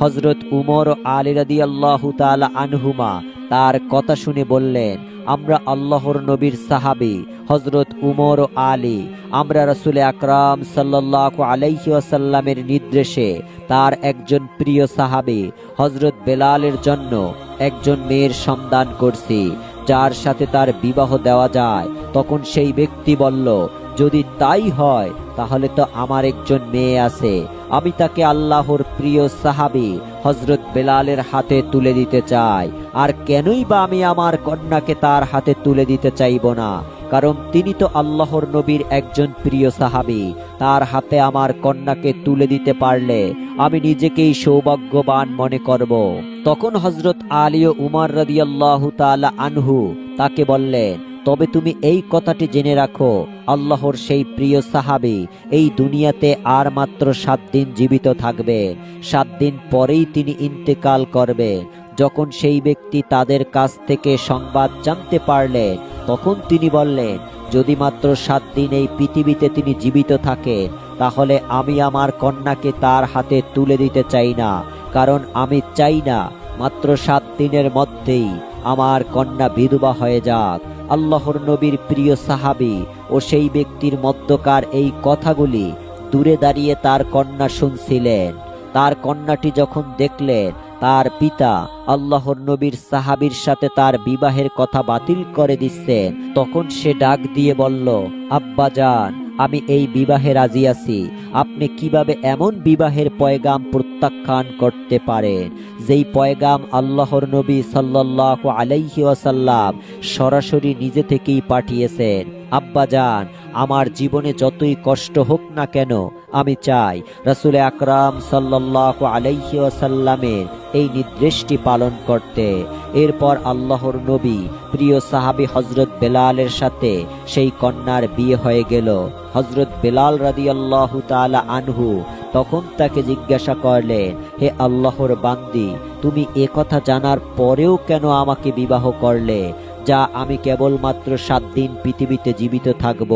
হযরত উমর ও আলী রাদিয়াল্লাহু তাআলা আনহুমা তার কথা শুনে বললেন, আমরা আল্লাহর নবীর সাহাবী হযরত উমর ও আলী, আমরা রাসূল আকরাম সাল্লাল্লাহু আলাইহি ওয়াসাল্লামের নির্দেশে তার একজন প্রিয় সাহাবী হযরত বেলালের জন্য একজন মেয়ের সন্ধান করছি, যার সাথে তার বিবাহ দেওয়া যায়। তখন সেই ব্যক্তি বলল, যদি তাই হয় তাহলে তো আমার একজন মেয়ে আছে, আমি তাকে আল্লাহর প্রিয় সাহাবী হযরত বেলালের হাতে তুলে দিতে চাই। আর কেনই বা আমি আমার কন্যাকে তার হাতে তুলে দিতে চাইব না, কারণ তিনি তো আল্লাহর নবীর একজন প্রিয় সাহাবী। তার হাতে আমার কন্যাকে তুলে দিতে পারলে আমি নিজেকেই সৌভাগ্যবান মনে করব। তখন হযরত আলী ও উমর রাদিয়াল্লাহু তাআলা আনহু তাকে বললেন, তবে তুমি এই কথাটি জেনে রাখো, আল্লাহর সেই প্রিয় সাহাবী এই দুনিয়াতে আর মাত্র 7 দিন জীবিত থাকবেন। 7 দিন পরেই তিনি ইন্তেকাল করবেন। যখন সেই ব্যক্তি তাদের কাছ থেকে সংবাদ জানতে পারলেন, তখন তিনি বললেন, যদি মাত্র 7 দিন এই পৃথিবীতে তিনি জীবিত থাকেন, তাহলে আমি আমার কন্যাকে তার হাতে তুলে দিতে চাই না, কারণ আমি চাই না মাত্র 7 দিনের মধ্যেই আমার কন্যা বিধবা হয়ে যাক। আল্লাহর নবীর প্রিয় সাহাবী ও সেই ব্যক্তির মধ্যকার এই কথাগুলি দূরে দাঁড়িয়ে তার কন্যা শুনছিলেন। তার কন্যাটি যখন দেখলেন তার পিতা আল্লাহর নবীর সাহাবীর সাথে তার বিবাহের কথা বাতিল করে দিচ্ছেন, তখন সে ডাক দিয়ে বলল, আব্বাজান, আমি এই বিবাহে রাজি আছি। আপনি কিভাবে এমন বিবাহের পয়গাম প্রত্যাখ্যান করতে পারেন, যেই পয়গাম আল্লাহর নবী সাল্লাল্লাহু আলাইহি ওয়াসাল্লাম সরাসরি নিজে থেকেই পাঠিয়েছেন? আব্বাজান, আমার জীবনে যতই কষ্ট হোক না কেন, আমি চাই রাসূল আকরাম সাল্লাল্লাহু আলাইহি ওয়াসাল্লামের এই নির্দেশটি পালন করতে। এরপর আল্লাহর নবী প্রিয় সাহাবী হযরত বেলালের সাথে সেই কন্যার বিয়ে হয়ে গেল। হযরত বেলাল রাদিয়াল্লাহু তাআলা আনহু তখন তাকে জিজ্ঞাসা করলেন, হে আল্লাহর বান্দি, তুমি এ কথা জানার পরেও কেন আমাকে বিবাহ করলে, যা আমি কেবলমাত্র 7 দিন পৃথিবীতে জীবিত থাকব,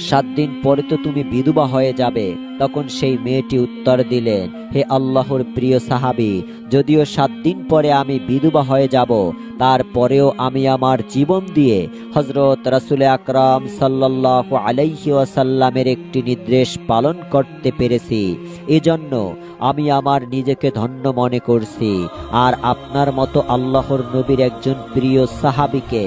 7 দিন পরে তো তুমি বিধবা হয়ে যাবে। তখন সেই মেয়েটি উত্তর দিলেন, হে আল্লাহর প্রিয় সাহাবী, যদিও 7 দিন পরে আমি বিধবা হয়ে যাব, তারপরেও আমি আমার জীবন দিয়ে হযরত রাসূল আকরাম সাল্লাল্লাহু আলাইহি ওয়াসাল্লামের একটি নির্দেশ পালন করতে পেরেছি, এজন্য আমি আমার নিজেকে ধন্য মনে করছি। আর আপনার মতো আল্লাহর নবীর একজন প্রিয় সাহাবীকে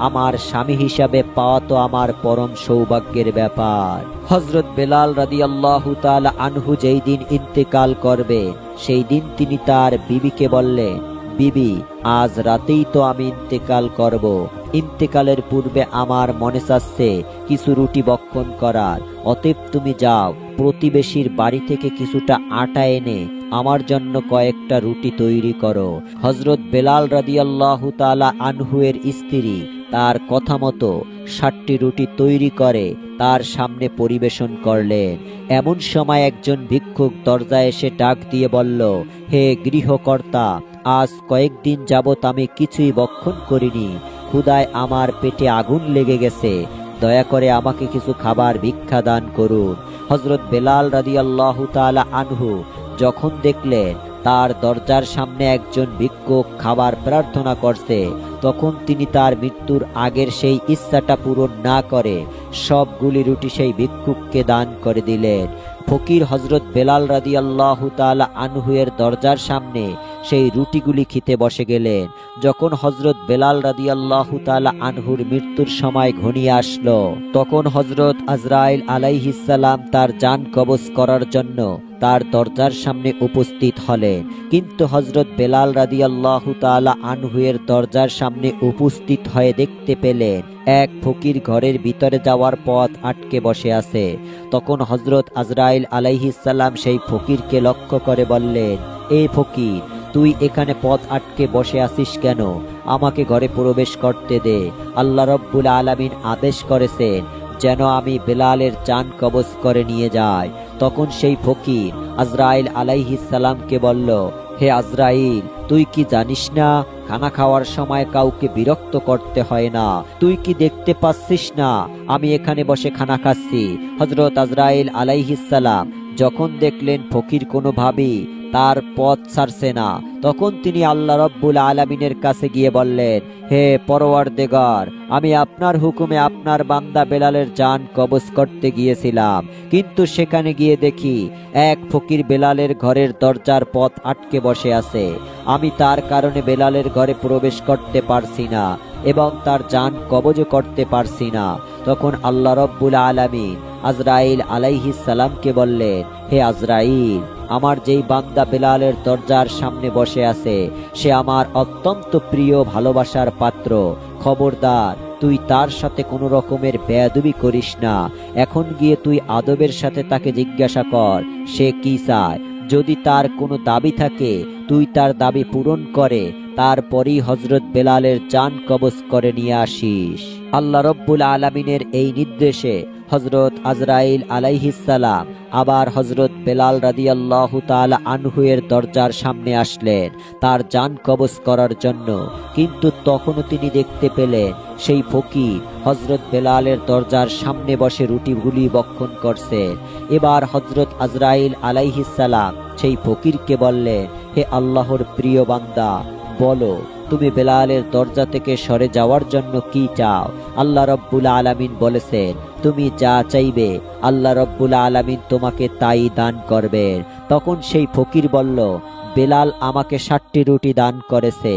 আমার স্বামী হিসাবে পাওয়া তো আমার পরম সৌভাগ্যের ব্যাপার। হযরত বেলাল রাদিয়াল্লাহু তাআলা আনহু যেই দিন ইন্তেকাল করবে, সেই দিন তিনি তার বিবিকে বললেন, বিবি, আজ রাতেই তো আমি ইন্তেকাল করব। ইন্তেকালের পূর্বে আমার মনে চাচ্ছে কিছু রুটি ভক্ষণ করার, অতএব তুমি যাও, প্রতিবেশীর বাড়ি থেকে কিছুটা আটা এনে আমার জন্য কয়েকটা রুটি তৈরি করো। হযরত বেলাল রাদিয়াল্লাহু তাআলা আনহু এর স্ত্রী তার কথা মতো 60টি রুটি তৈরি করে তার সামনে পরিবেশন করলেন। এমন সময় একজন ভিক্ষুক দরজায় এসে ডাক দিয়ে বলল, হে গৃহকর্তা, আজ কয়েকদিন যাবত আমি কিছুই ভক্ষণ করিনি, ক্ষুধায় আমার পেটে আগুন লেগে গেছে, দয়া করে আমাকে কিছু খাবার ভিক্ষা দান করুন। হযরত বেলাল রাদিয়াল্লাহু তাআলা আনহু যখন দেখলেন তার দরজার সামনে একজন ভিক্ষুক খাবার প্রার্থনা করছে, তখন তিনি তার মৃত্যুর আগের সেই ইচ্ছাটা পূরণ না করে সবগুলি রুটি সেই ভিক্ষুককে দান করে দিলেন। ফকির হযরত বেলাল রাদিয়াল্লাহু তাআলা আনহু এর দরজার সামনে সেই রুটিগুলি খেতে বসে গেলেন। যখন হযরত বেলাল রাদিয়াল্লাহু তাআলা আনহুর মৃত্যুর সময় ঘনিয়ে আসলো, তখন হযরত আজরাইল আলাইহিস সালাম তার জান কবজ করার জন্য তার দরজার সামনে উপস্থিত হলেন। কিন্তু হযরত বেলাল রাদিয়াল্লাহু তাআলা আনহু এর দরজার সামনে উপস্থিত হয়ে দেখতে পেলেন এক ফকির ঘরের ভিতরে যাওয়ার পথ আটকে বসে আছে। তখন হযরত আজরাইল আলাইহিস সালাম সেই ফকিরকে লক্ষ্য করে বললেন, এই ফকির, তুই এখানে পথ আটকে বসে আছিস কেন? আমাকে ঘরে প্রবেশ করতে দে। আল্লাহ রাব্বুল আলামিন আদেশ করেছেন যেন আমি বেলালের জান কবজ করে নিয়ে যাই। তখন সেই ফকির আজরাইল আলাইহিস সালামকে বলল, হে আজরাইল, তুই কি জানিস না খানা খাওয়ার সময় কাউকে বিরক্ত করতে হয় না? তুই কি দেখতে পাচ্ছিস না আমি এখানে বসে খানা খাচ্ছি? হযরত আজরাইল আলাইহিস সালাম যখন দেখলেন ফকির কোনোভাবেই তার পথ ছাড়ছে না। তখন তিনি আল্লাহ রব্বুল আলামিনের কাছে গিয়ে বললেন, হে পরওয়ারদিগার, আমি আপনার হুকুমে আপনার বান্দা বেলালের জান কবজ করতে গিয়েছিলাম, কিন্তু সেখানে গিয়ে দেখি এক ফকির বেলালের ঘরের দরজার পথ আটকে বসে আছে। আমি তার কারণে বেলালের ঘরে প্রবেশ করতে পারছি না এবং তার জান কবজ করতে পারছি না। তখন আল্লাহ রব্বুল আলামিন আজরাইল আলাইহিস সালামকে বললেন, হে আজরাইল, আমার যেই বান্দা বেলালের দরজার সামনে বসে আছে সে আমার অত্যন্ত প্রিয় ভালোবাসার পাত্র। খবরদার, তুই তার সাথে কোনো রকমের বেয়াদবি করিস না। এখন গিয়ে তুই আদবের সাথে তাকে জিজ্ঞাসা কর সে কি চায়। যদি তার কোনো দাবি থাকে তুই তার দাবি পূরণ করে তারপরেই হযরত বেলালের জান কবজ করে নিয়ে আসিস। আল্লাহ রব্বুল আলামিনের এই নির্দেশে হযরত আজরাইল আলাইহিস সালাম আবার হযরত বেলাল রাদিয়াল্লাহু তাআলা আনহু এর দরজার সামনে আসলেন তার জান কবজ করার জন্য। কিন্তু তখনও তিনি দেখতে পেলেন সেই ফকির হযরত বেলালের দরজার সামনে বসে রুটিগুলি ভক্ষণ করছেন। এবার হযরত আজরাইল আলাইহিস সালাম সেই ফকিরকে বললেন, হে আল্লাহর প্রিয় বান্দা, বলো তুমি বেলালের দরজা থেকে সরে যাওয়ার জন্য কি চাও? আল্লাহ রব্বুল আলামিন বলেছেন, তুমি যা চাইবে আল্লাহ রব্বুল আলামিন তোমাকে তাই দান করবেন। তখন সেই ফকির বলল, বেলাল আমাকে 60টি রুটি দান করেছে,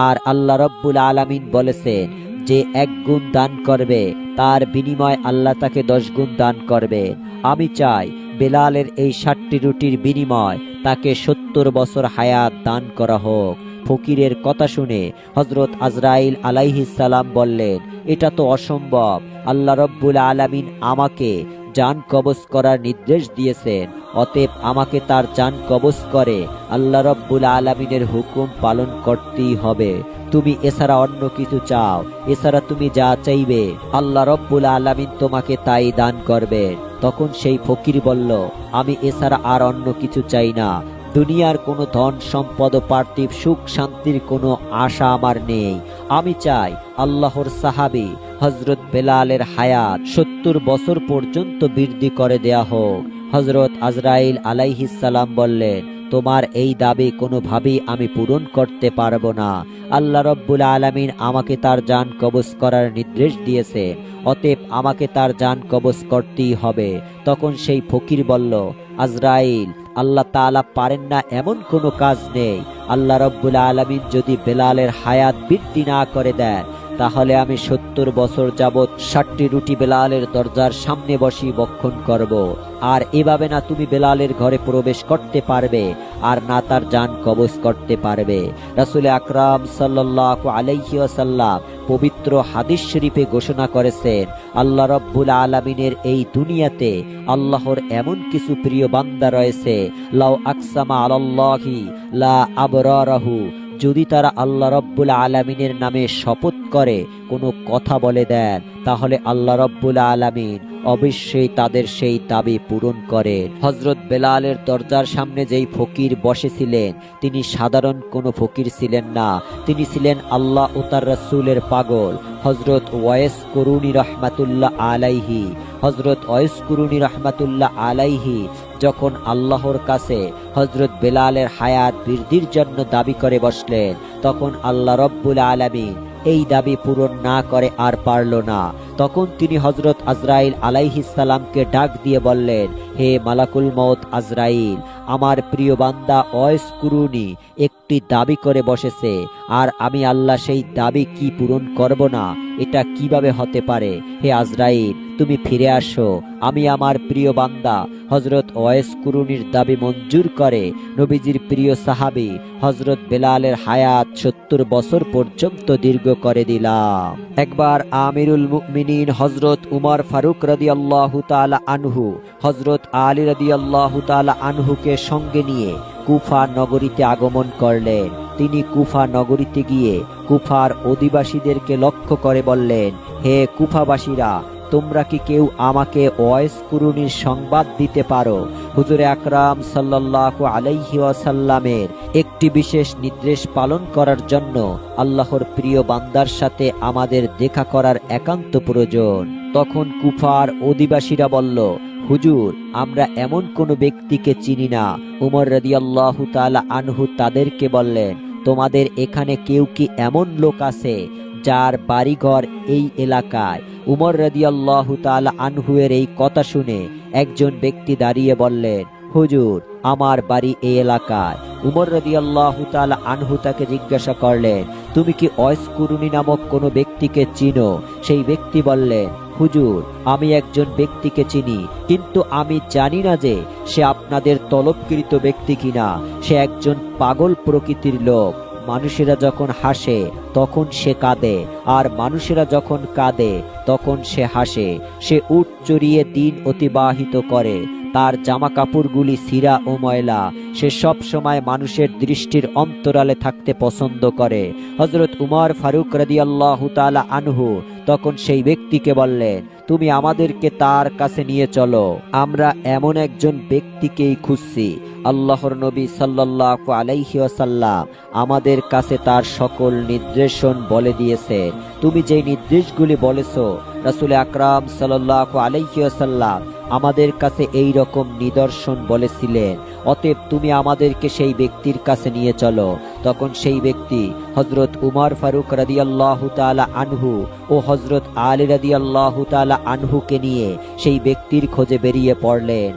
আর আল্লাহ রব্বুল আলামিন বলেছেন যে 1 গুণ দান করবে তার বিনিময় আল্লাহ তাকে 10 গুণ দান করবে। আমি চাই বেলালের এই 60টি রুটির বিনিময় তাকে 70 বছর হায়াত দান করা হোক। ফকিরের কথা শুনে হযরত আজরাইল আলাইহিস সালাম বললেন, এটা তো অসম্ভব। আল্লাহ রব্বুল আলামিন আমাকে জান কবজ করার নির্দেশ দিয়েছেন, অতএব আমাকে তার জান কবজ করে আল্লাহ রব্বুল আলামিনের হুকুম পালন করতেই হবে। তুমি এছাড়া অন্য কিছু চাও, এছাড়া তুমি যা চাইবে আল্লাহ রব্বুল আলামিন তোমাকে তাই দান করবেন। তখন সেই ফকির বলল, আমি এছাড়া আর অন্য কিছু চাই না। দুনিয়ার কোনো ধন সম্পদ ও পার্থিব সুখ শান্তির কোনো আশা আমার নেই। আমি চাই আল্লাহর সাহাবী হযরত বেলালের হায়াত 70 বছর পর্যন্ত বৃদ্ধি করে দেয়া হোক। হযরত আজরাইল আলাইহিস সালাম বললেন, তোমার এই দাবি কোনোভাবেই আমি পূরণ করতে পারবো না। আল্লাহ রব্বুল আলামিন আমাকে তার জান কবজ করার নির্দেশ দিয়েছে, অতএব আমাকে তার জান কবজ করতেই হবে। তখন সেই ফকির বলল, আজরাইল, আল্লাহ তাআলা পারেন না এমন কোনো কাজ নেই। আল্লাহ রব্বুল আলামিন যদি বেলালের হায়াত বৃদ্ধি না করে দেন তাহলে আমি 70 বছর যাবৎ 60টি রুটি বেলালের দরজার সামনে বসি ভক্ষণ করব। আর এভাবে না তুমি বেলালের ঘরে প্রবেশ করতে পারবে আর না তার জান কবজ করতে পারবে। রাসূল আকরাম সাল্লাল্লাহু আলাইহি ওয়াসাল্লাম পবিত্র হাদিস শরীফে ঘোষণা করেছেন, আল্লাহ রব্বুল আলামিনের এই দুনিয়াতে আল্লাহর এমন কিছু প্রিয় বান্দা রয়েছে, লাউ আকসামা আলাল্লাহি লা আবরারাহু, যদি তারা আল্লাহ রব্বুল আলামিনের নামে শপথ করে কোনো কথা বলে দেন তাহলে আল্লাহ রব্বুল আলামিন অবশ্যই তাদের সেই দাবি পূরণ করেন। হযরত বেলালের দরজার সামনে যেই ফকির বসেছিলেন তিনি সাধারণ কোনো ফকির ছিলেন না, তিনি ছিলেন আল্লাহ ও তার রাসূলের পাগল হযরত ওয়াইস কুরুনি রাহমাতুল্লাহ আলাইহি। হযরত ওয়াইস কুরুনি রাহমাতুল্লাহ আলাইহি যখন আল্লাহর কাছে হযরত বেলালের হায়াত বৃদ্ধির জন্য দাবি করে বসলেন তখন আল্লাহ রব্বুল আলামিন এই দাবি পূরণ না করে আর পারল না। তখন তিনি হযরত আজরাইল আলাইহিস সালামকে ডাক দিয়ে বললেন, হে মালাকুল মউত আজরাইল, আমার প্রিয় বান্দা ওয়াইস কুরুনি একটি দাবি করে বসেছে আর আমি আল্লাহ সেই দাবি কি পূরণ করব না? এটা কিভাবে হতে পারে? হে আজরাইল, তুমি ফিরে আসো। আমি আমার প্রিয় বান্দা হযরত ওয়াইস কুরুনির দাবি মঞ্জুর করে নবীজির প্রিয় সাহাবী হযরত বেলালের হায়াত 70 বছর পর্যন্ত দীর্ঘ করে দিলাম। একবার আমিরুল মুমিনিন হযরত উমর ফারুক রাদিয়াল্লাহু তাআলা আনহু হযরত আলী রাদিয়াল্লাহু তাআলা আনহুকে সঙ্গে নিয়ে কুফা নগরীতে আগমন করলেন। তিনি কুফা নগরীতে গিয়ে কুফার অধিবাসীদেরকে লক্ষ্য করে বললেন, হে কুফাবাসীরা, তোমরা কি কেউ আমাকে ওয়াইস কুরুনির সংবাদ দিতে পারো? হুজুরে আকরাম সাল্লাল্লাহু আলাইহি ওয়াসাল্লামের একটি বিশেষ নির্দেশ পালন করার জন্য আল্লাহর প্রিয় বান্দার সাথে আমাদের দেখা করার একান্ত প্রয়োজন। তখন কুফার অধিবাসীরা বলল, হুজুর, আমরা এমন কোন ব্যক্তিকে চিনি না। উমর রাদিয়াল্লাহু তাআলা আনহু তাদেরকে বললেন, তোমাদের এখানে কেউ কি এমন লোক আছে যার বাড়িঘর এই এলাকায়? উমর রাদিয়াল্লাহু তাআলা আনহু এর এই কথা শুনে একজন ব্যক্তি দাঁড়িয়ে বললেন, হুজুর, আমার বাড়ি এই এলাকায়। উমর রাদিয়াল্লাহু তাআলা আনহু তাকে জিজ্ঞাসা করলেন, তুমি কি ওয়াইস কুরুনি নামক কোনো ব্যক্তিকে চিনো? সেই ব্যক্তি বললেন, হুজুর, আমি একজন ব্যক্তিকে চিনি, কিন্তু আমি জানি না যে সে আপনাদের তলবকৃত ব্যক্তি কিনা। সে একজন পাগল প্রকৃতির লোক। মানুষেরা যখন হাসে তখন সে কাঁদে, আর মানুষেরা যখন কাঁদে তখন সে হাসে। সে উট চড়িয়ে দিন অতিবাহিত করে। তার জামা কাপড়গুলি ছিঁড়া ও ময়লা। সে সব সময় মানুষের দৃষ্টির অন্তরালে থাকতে পছন্দ করে। হযরত উমর ফারুক রাদিয়াল্লাহু তাআলা আনহু তখন সেই ব্যক্তিকে বললেন, তুমি আমাদেরকে তার কাছে নিয়ে চলো, আমরা এমন একজন ব্যক্তিকেই খুঁজছি। আল্লাহর নবী সাল্লাল্লাহু আলাইহি ওয়াসাল্লাম আমাদের কাছে তার সকল নির্দেশন বলে দিয়েছেন। তুমি যেই নির্দেশগুলি বলেছো, রাসূল আকরাম সাল্লাল্লাহু আলাইহি ওয়াসাল্লাম আমাদের কাছে এই রকম নিদর্শন বলেছিলেন। অতএব তুমি আমাদেরকে সেই ব্যক্তির কাছে নিয়ে চলো। তখন সেই ব্যক্তি হযরত উমর ফারুক রাদিয়াল্লাহু তাআলা আনহু ও হযরত আলী রাদিয়াল্লাহু তাআলা আনহুকে নিয়ে সেই ব্যক্তির খোঁজে বেরিয়ে পড়লেন।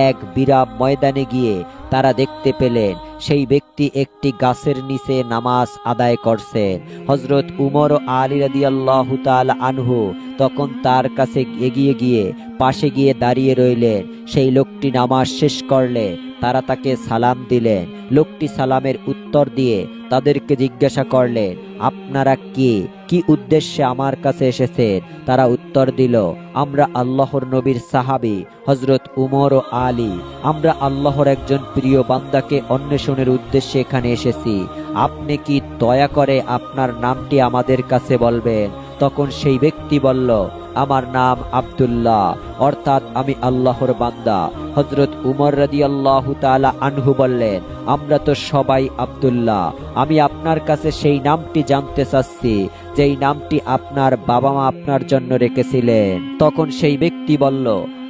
এক বিরাট ময়দানে গিয়ে তারা দেখতে পেলেন সেই ব্যক্তি একটি গাছের নিচে নামাজ আদায় করছেন। হযরত উমর ও আলী রাদিয়াল্লাহু তাআলা আনহু তখন তার কাছে এগিয়ে গিয়ে পাশে গিয়ে দাঁড়িয়ে রইলেন। সেই লোকটি নামাজ শেষ করলে তারা তাকে সালাম দিলেন। লোকটি সালামের উত্তর দিয়ে তাদেরকে জিজ্ঞাসা করলেন, আপনারা কে, কি উদ্দেশ্যে আমার কাছে এসেছেন? তারা উত্তর দিল, আমরা আল্লাহর নবীর সাহাবী হযরত উমর ও আলী। আমরা আল্লাহর একজন প্রিয় বান্দাকে অন্বেষণের উদ্দেশ্যে এখানে এসেছি। আপনি কি দয়া করে আপনার নামটি আমাদের কাছে বলবেন? তখন সেই ব্যক্তি বলল, আমার নাম আব্দুল্লাহ, অর্থাৎ আমি আল্লাহর বান্দা। হযরত উমর রাদিয়াল্লাহু তাআলা আনহু বললেন, আমরা তো সবাই আব্দুল্লাহ। আমি আপনার কাছে সেই নামটি জানতে চাচ্ছি যেই নামটি আপনার বাবা মা আপনার জন্য রেখেছিলেন। তখন সেই ব্যক্তি বলল,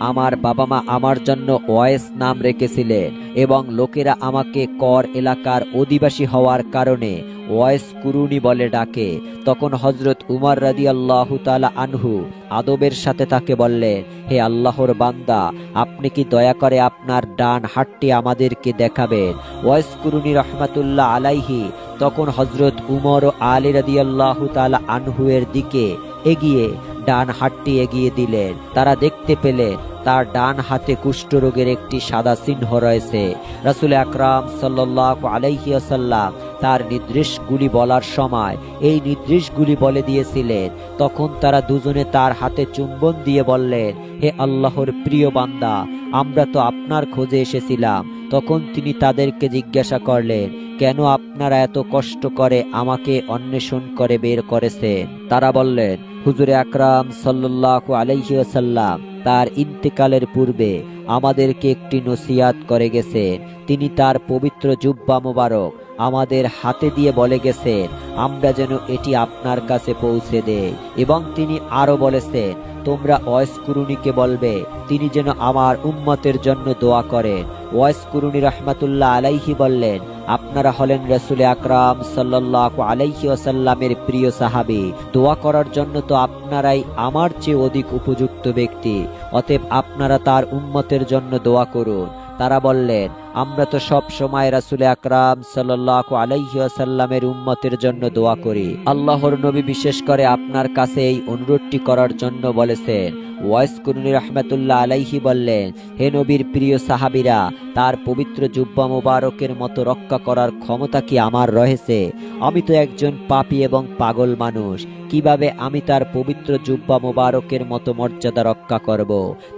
আমার বাবা মা আমার জন্য ওয়াইস নাম রেখেছিলেন এবং লোকেরা আমাকে কর এলাকার অধিবাসী হওয়ার কারণে ওয়াইস কুরুনি বলে ডাকে। তখন হযরত উমর রাদিয়াল্লাহু তাআলা আনহু আদবের সাথে তাকে বললেন, হে আল্লাহর বান্দা, আপনি কি দয়া করে আপনার ডান হাতটি আমাদেরকে দেখাবেন? ওয়াইস কুরুনি রাহমাতুল্লাহ আলাইহি তখন হযরত উমর ও আলী রাদিয়াল্লাহু তাআলা আনহু এর দিকে এগিয়ে ডান হাতটি এগিয়ে দিলেন। তারা দেখতে পেলেন তার ডান হাতে কুষ্ঠরোগের একটি সাদা চিহ্ন রয়েছে। রাসূল আকরাম সাল্লাল্লাহু আলাইহি ওয়াসাল্লাম তার নির্দেশগুলি বলার সময় এই নির্দেশগুলি বলে দিয়েছিলেন। তখন তারা দুজনে তার হাতে চুম্বন দিয়ে বললেন, হে আল্লাহর প্রিয় বান্দা, আমরা তো আপনার খোঁজে এসেছিলাম। তখন তিনি তাদেরকে জিজ্ঞাসা করলেন, কেন আপনারা এত কষ্ট করে আমাকে অন্বেষণ করে বের করেছেন? তারা বললেন, হুজুরে আকরাম সাল্লাল্লাহু আলাইহি ওয়াসাল্লাম তার ইন্তেকালের পূর্বে আমাদেরকে একটি নসিহত করে গেছেন। তিনি তার পবিত্র জুব্বা মোবারক আমাদের হাতে দিয়ে বলে গেছেন আমরা যেন এটি আপনার কাছে পৌঁছে দেই, এবং তিনি আরো বলেছেন, তোমরা ওয়াইস কুরুনিকে বলবে তিনি যেন আমার উম্মতের জন্য দোয়া করেন। ওয়াইস কুরুনি রাহমাতুল্লাহ আলাইহি বললেন, আপনারা হলেন রাসূল আকরাম সাল্লাল্লাহু আলাইহি ওয়াসাল্লামের প্রিয় সাহাবী। দোয়া করার জন্য তো আপনারাই আমার চেয়ে অধিক উপযুক্ত ব্যক্তি। অতএব আপনারা তার উম্মতের জন্য দোয়া করুন। তারা বললেন, আমরা তো সব সময় রাসূল আকরাম সাল্লাল্লাহু আলাইহি ওয়াসাল্লামের উম্মতের জন্য দোয়া করি। আল্লাহর নবী বিশেষ করে আপনার কাছে এই অনুরোধটি করার জন্য বলেছেন। ওয়াইস কুরুনি রাহমাতুল্লাহ আলাইহি বললেন, হে নবীর প্রিয় সাহাবীরা, তার পবিত্র জুব্বা মোবারকের মতো রক্ষা করার ক্ষমতা কি আমার রয়েছে? আমি তো একজন পাপী এবং পাগল মানুষ। কিভাবে আমি তার পবিত্র জুব্বা মোবারকের মতো মর্যাদা রক্ষা করব?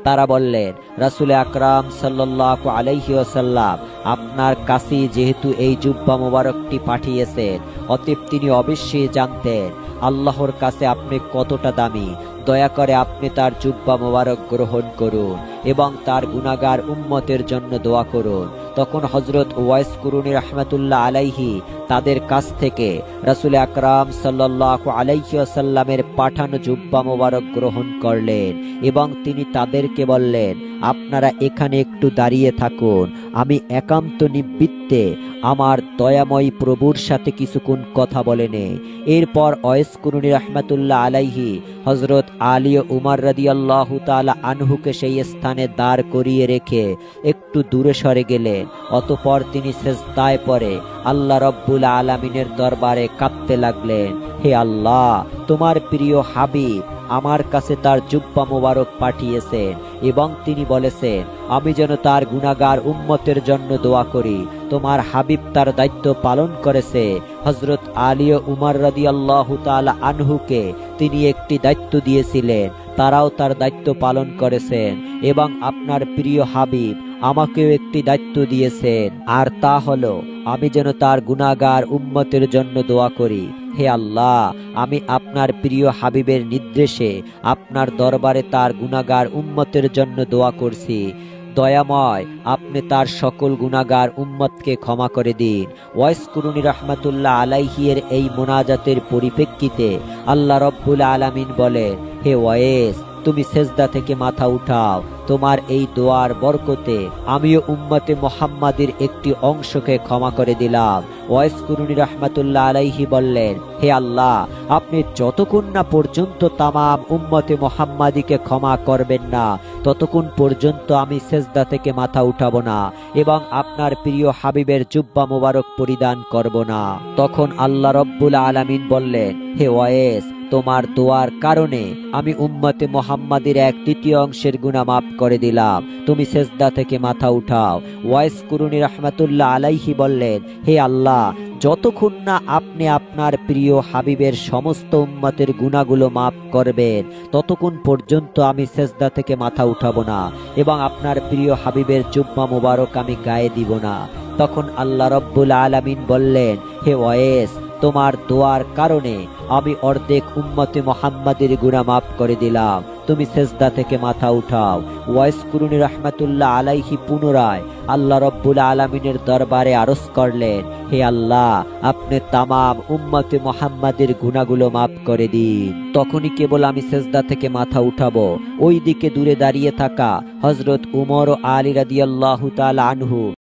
তারা বললেন, রাসূল আকরাম সাল্লাল্লাহু আলাইহি ওয়াসাল্লাম আপনার কাছে যেহেতু এই জুব্বা মোবারকটি পাঠিয়েছেন, অতএব তিনি অবশ্যই জানতেন আল্লাহর কাছে আপনি কতটা দামি। দয়া করে আপনি তার জুব্বা মোবারক গ্রহণ করুন এবং তার গুনাহগার উম্মতের জন্য দোয়া করুন। তখন হযরত ওয়াইস কুরুনি রাহমাতুল্লাহ আলাইহি তাদের কাছ থেকে রাসূল আকরাম সাল্লাল্লাহু আলাইহি ওয়াসাল্লামের পাঠানো জুব্বা মোবারক গ্রহণ করলেন এবং তিনি তাদেরকে বললেন, আপনারা এখানে একটু দাঁড়িয়ে থাকুন, আমি একান্ত নিবৃত্তে আমার দয়াময় প্রভুর সাথে কিছুক্ষণ কথা বলে নেই। এরপর ওয়াইস কুরুনী রাহমাতুল্লাহ আলাইহি হযরত আলী ও উমর রাদিয়াল্লাহু তাআলা আনহুকে সেই স্থানে দাঁড় করিয়ে রেখে একটু দূরে সরে গেলেন। অতঃপর তিনি সিজদায় পড়ে আল্লাহ রাব্বুল আলামিনের দরবারে কাঁদতে লাগলেন, হে আল্লাহ, তোমার প্রিয় হাবিব আমার কাছে তার জুব্বা মোবারক পাঠিয়েছেন এবং তিনি বলেছেন আমি যেন তার গুনাহগার উম্মতের জন্য দোয়া করি। তোমার হাবিব তার দায়িত্ব পালন করেছে। হযরত আলী ও উমর রাদিয়াল্লাহু তাআলা আনহুকে তিনি একটি দায়িত্ব দিয়েছিলেন, তারাও তার দায়িত্ব পালন করেছেন এবং আপনার প্রিয় হাবিব আমাকেও একটি দায়িত্ব দিয়েছেন, আর তা হলো আমি যেন তার গুনাহগার উম্মতের জন্য দোয়া করি। হে আল্লাহ, আমি আপনার প্রিয় হাবিবের নির্দেশে আপনার দরবারে তার গুনাহগার উম্মতের জন্য দোয়া করছি। দয়াময়, আপনি তার সকল গুনাহগার উম্মতকে ক্ষমা করে দিন। ওয়াইস কুরুনী রাহমাতুল্লাহ আলাইহি এর এই মোনাজাতের পরিপ্রেক্ষিতে আল্লাহ রাব্বুল আলামিন বলেন, হে ওয়াইস, তুমি সেজদা থেকে মাথা উঠাও, তোমার এই দোয়ার বরকতে আমিও উম্মতে মুহাম্মাদের একটি অংশকে ক্ষমা করে দিলাম। ওয়াইস কুরুনী রাহমাতুল্লাহ আলাইহি বললেন, হে আল্লাহ, আপনি যতক্ষণ না পর্যন্ত তামাম উম্মতে মুহাম্মাদিকে ক্ষমা করবেন না ততক্ষণ পর্যন্ত আমি সেজদা থেকে মাথা উঠাবো না এবং আপনার প্রিয় হাবিবের জুব্বা মোবারক পরিধান করব না। তখন আল্লাহ রাব্বুল আলামিন বললেন, হে ওয়াইস, তোমার দোয়ার কারণে আমি উম্মতে মুহাম্মাদের 1/3 অংশের গুনাহ মাফ করে দিলাম, তুমি সেজদা থেকে মাথা উঠাও। ওয়াইস কুরুনী রাহমাতুল্লাহ আলাইহি বললেন, হে আল্লাহ, যতক্ষণ না আপনি আপনার প্রিয় হাবিবের সমস্ত উম্মতের গুনাহগুলো মাফ করবেন ততক্ষণ পর্যন্ত আমি সেজদা থেকে মাথা উঠাবো না এবং আপনার প্রিয় হাবিবের জুব্বা মোবারক আমি গায়ে দিব না। তখন আল্লাহ রাব্বুল আলামিন বললেন, হে ওয়াইস, তোমার দোয়ার কারণে আমি অর্ধেক উম্মতে মুহাম্মাদের গুনাহ মাফ করে দিলাম, তুমি সেজদা থেকে মাথা উঠাও। ওয়াইস কুরুনী রাহমাতুল্লাহ আলাইহি পুনরায় আল্লাহ রাব্বুল আলামিনের দরবারে আরজ করলেন, হে আল্লাহ, আপনি তামাম উম্মতে মুহাম্মাদের গুনাহগুলো মাফ করে দিন। তখনই কেবল আমি সেজদা থেকে মাথা উঠাবো। ওই দিকে দূরে দাঁড়িয়ে থাকা হযরত উমর ও আলী রাদিয়াল্লাহু তাআলা আনহু